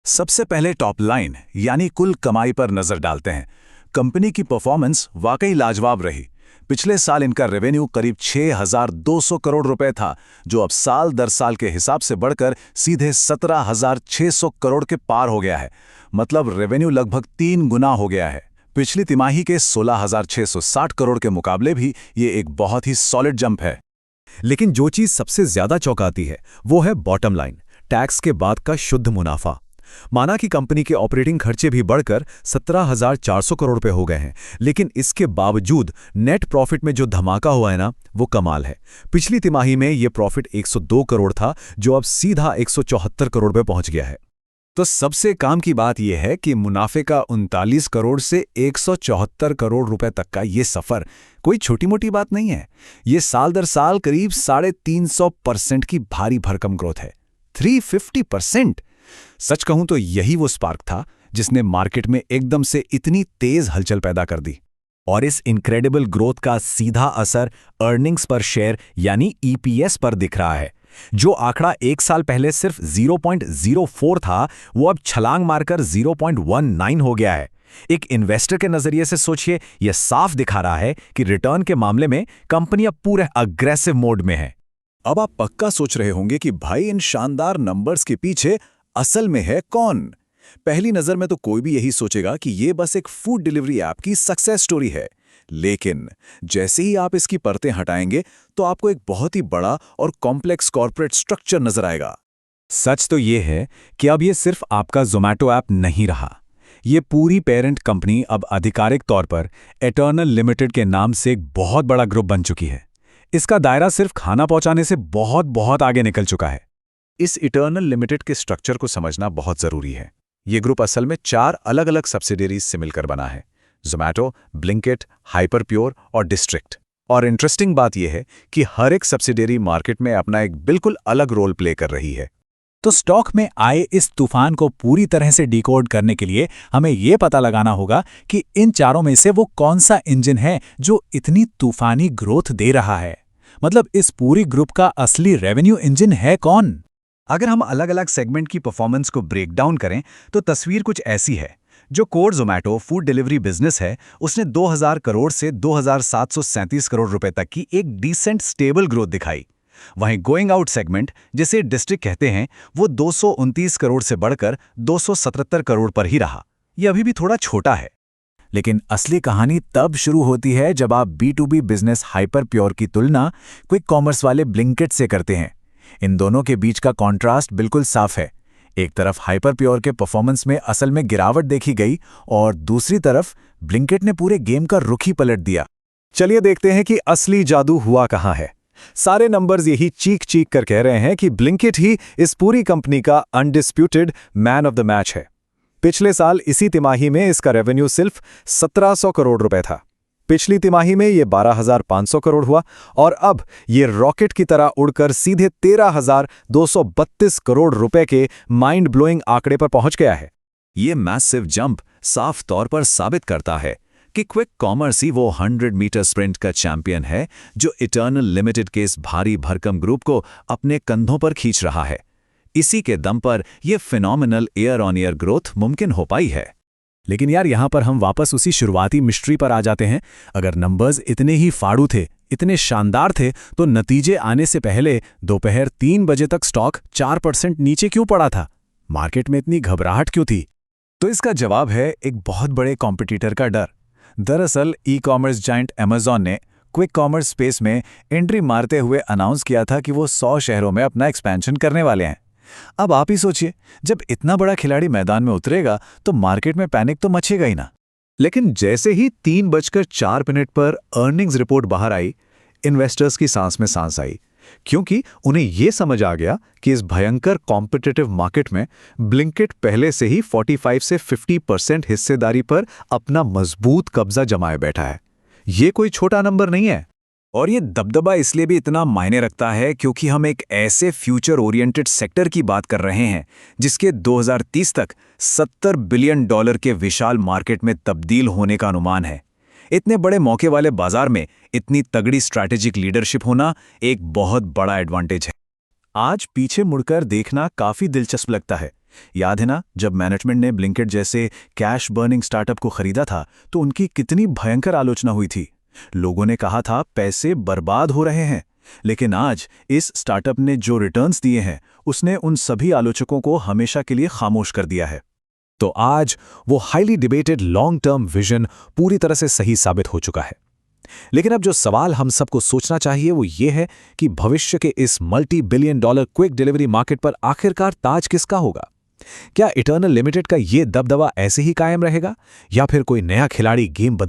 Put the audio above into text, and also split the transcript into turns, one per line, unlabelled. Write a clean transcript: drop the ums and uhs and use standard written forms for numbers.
सबसे पहले top line यानी कुल कमाई पर नजर डालते हैं। कंपनी की परफॉर्मेंस वाकई लाजवाब रही। पिछले साल इनका रेवेन्यू करीब 6,200 करोड़ रुपए था, जो अब साल दर साल के हिसाब से बढ़कर सीधे 17,600 करोड़ के पार हो गया है। मतलब रेवेन्यू लगभग 3 गुना हो गया है। पिछली तिमाही के 16,660 करोड़ के मुकाबले भी ये एक बहुत ही सॉलिड जंप है।
लेकिन जो चीज सबसे ज्यादा चौंकाती है वो है बॉटम लाइन, टैक्स के बाद का शुद्ध मुनाफा। माना कि कंपनी के ऑपरेटिंग खर्चे भी बढ़कर 17,400 करोड़ रुपए हो गए हैं, लेकिन इसके बावजूद नेट प्रॉफिट में जो धमाका हुआ है ना, वो कमाल है। पिछली तिमाही में ये प्रॉफिट 102 करोड़ था, जो अब सीधा 174 करोड़ रुपए पहुंच गया है।
तो सबसे काम की बात यह है कि मुनाफे का 39 करोड़ से 174 करोड़ रुपए तक का ये सफर कोई छोटी मोटी बात नहीं है। ये साल दर साल करीब 350% की भारी भरकम ग्रोथ है। 350%। सच कहूं तो यही वो स्पार्क था जिसने मार्केट में एकदम से इतनी तेज हलचल पैदा कर दी।
और इस इनक्रेडिबल ग्रोथ का सीधा असर अर्निंग्स पर शेयर यानी ईपीएस पर दिख रहा है। जो आंकड़ा एक साल पहले सिर्फ 0.04 था, वो अब छलांग मारकर 0.19 हो गया है। एक इन्वेस्टर के नजरिए से सोचिए, यह साफ दिखा रहा है कि रिटर्न के मामले में कंपनी अब पूरे अग्रेसिव मोड में है।
अब आप पक्का सोच रहे होंगे कि भाई इन शानदार नंबर्स के पीछे असल में है कौन? पहली नजर में तो कोई भी यही सोचेगा कि ये बस एक फूड डिलीवरी ऐप की सक्सेस स्टोरी है। लेकिन जैसे ही आप इसकी परतें हटाएंगे तो आपको एक बहुत ही बड़ा और कॉम्प्लेक्स कॉर्पोरेट स्ट्रक्चर नजर आएगा।
सच तो ये है कि अब ये सिर्फ आपका ज़ोमैटो ऐप नहीं रहा। ये पूरी पेरेंट कंपनी अब आधिकारिक तौर पर एटर्नल लिमिटेड के नाम से एक बहुत बड़ा ग्रुप बन चुकी है। इसका दायरा सिर्फ खाना पहुंचाने से बहुत बहुत आगे निकल चुका है।
इस इटर्नल लिमिटेड के स्ट्रक्चर को समझना बहुत जरूरी है। ये ग्रुप असल में 4 अलग अलग सब्सिडियरीज से मिलकर बना है: ज़ोमैटो, ब्लिंकिट, हाइपरप्योर और डिस्ट्रिक्ट। और इंटरेस्टिंग बात यह है कि हर एक सब्सिडियरी मार्केट में अपना एक बिल्कुल अलग रोल प्ले कर रही है।
तो स्टॉक में आए इस तूफान को पूरी तरह से डिकोड करने के लिए हमें यह पता लगाना होगा कि इन चारों में से वो कौन सा इंजन है जो इतनी तूफानी ग्रोथ दे रहा है। मतलब इस पूरी ग्रुप का असली रेवेन्यू इंजन है कौन?
अगर हम अलग अलग सेगमेंट की परफॉर्मेंस को ब्रेक डाउन करें तो तस्वीर कुछ ऐसी है। जो core Zomato food delivery business है, उसने 2000 करोड़ से 2,737 करोड़ रुपए तक की एक डिसेंट स्टेबल ग्रोथ दिखाई। वहीं गोइंग आउट सेगमेंट, जिसे डिस्ट्रिक्ट कहते हैं, वो 229 करोड़ से बढ़कर 277 करोड़ पर ही रहा। यह अभी भी थोड़ा छोटा है।
लेकिन असली कहानी तब शुरू होती है जब आप B2B बिजनेस हाइपरप्योर की तुलना क्विक कॉमर्स वाले ब्लिंकिट से करते हैं। इन दोनों के बीच का कॉन्ट्रास्ट बिल्कुल साफ है। एक तरफ हाइपरप्योर के परफॉर्मेंस में असल में गिरावट देखी गई और दूसरी तरफ ब्लिंकिट ने पूरे गेम का रुख ही पलट दिया।
चलिए देखते हैं कि असली जादू हुआ कहाँ है। सारे नंबर्स यही चीख चीख कर कह रहे हैं कि ब्लिंकिट ही इस पूरी कंपनी का undisputed man of the match है। पिछले साल इसी तिमाही में इसका रेवेन्यू सिर्फ 1,700 करोड़ रुपए था। पिछली तिमाही में ये 12,500 करोड़ हुआ और अब ये रॉकेट की तरह उड़कर सीधे 13,232 करोड़ रुपए के माइंड ब्लोइंग आंकड़े पर पहुंच गया है। ये मैसिव जंप साफ तौर पर साबित करता है कि क्विक कॉमर्स ही वो 100 मीटर स्प्रिंट का चैंपियन है जो इटर्नल लिमिटेड के इस भारी भरकम ग्रुप को अपने कंधों पर खींच रहा है। इसी के दम पर यह phenomenal year on year growth मुमकिन हो पाई है।
लेकिन यार, यहां पर हम वापस उसी शुरुआती मिस्ट्री पर आ जाते हैं। अगर नंबर्स इतने ही फाड़ू थे, इतने शानदार थे, तो नतीजे आने से पहले दोपहर 3 बजे तक स्टॉक 4% नीचे क्यों पड़ा था? मार्केट में इतनी घबराहट क्यों थी?
तो इसका जवाब है एक बहुत बड़े कॉम्पिटिटर का डर। दरअसल ई कॉमर्स जायंट अमेज़न ने क्विक कॉमर्स स्पेस में एंट्री मारते हुए अनाउंस किया था कि वो 100 शहरों में अपना एक्सपेंशन करने वाले हैं। अब आप ही सोचिए, जब इतना बड़ा खिलाड़ी मैदान में उतरेगा तो मार्केट में पैनिक तो मचेगा ही ना। लेकिन जैसे ही 3:04 पर अर्निंग्स रिपोर्ट बाहर आई, इन्वेस्टर्स की सांस में सांस आई, क्योंकि उन्हें यह समझ आ गया कि इस भयंकर कॉम्पिटिटिव मार्केट में ब्लिंकिट पहले से ही 45 से 50% हिस्सेदारी पर अपना मजबूत कब्जा जमाए बैठा है। ये कोई छोटा नंबर नहीं है।
और ये दबदबा इसलिए भी इतना मायने रखता है क्योंकि हम एक ऐसे फ्यूचर ओरिएंटेड सेक्टर की बात कर रहे हैं जिसके 2030 तक $70 बिलियन के विशाल मार्केट में तब्दील होने का अनुमान है। इतने बड़े मौके वाले बाजार में इतनी तगड़ी स्ट्रैटेजिक लीडरशिप होना एक बहुत बड़ा एडवांटेज है।
आज पीछे मुड़कर देखना काफी दिलचस्प लगता है याद है ना, जब मैनेजमेंट ने ब्लिंकिट जैसे कैश बर्निंग स्टार्टअप को खरीदा था तो उनकी कितनी भयंकर आलोचना हुई थी। लोगों ने कहा था पैसे बर्बाद हो रहे हैं। लेकिन आज इस स्टार्टअप ने जो रिटर्न्स दिए हैं उसने उन सभी आलोचकों को हमेशा के लिए खामोश कर दिया है।
तो आज वो highly debated long term vision पूरी तरह से सही साबित हो चुका है। लेकिन अब जो सवाल हम सबको सोचना चाहिए वो ये है कि भविष्य के इस multi billion dollar quick delivery market पर आखिरकार ताज किसका होगा? क्या इटर्नल लिमिटेड का ये दबदबा ऐसे ही कायम रहेगा या फिर कोई नया खिलाड़ी गेम बदल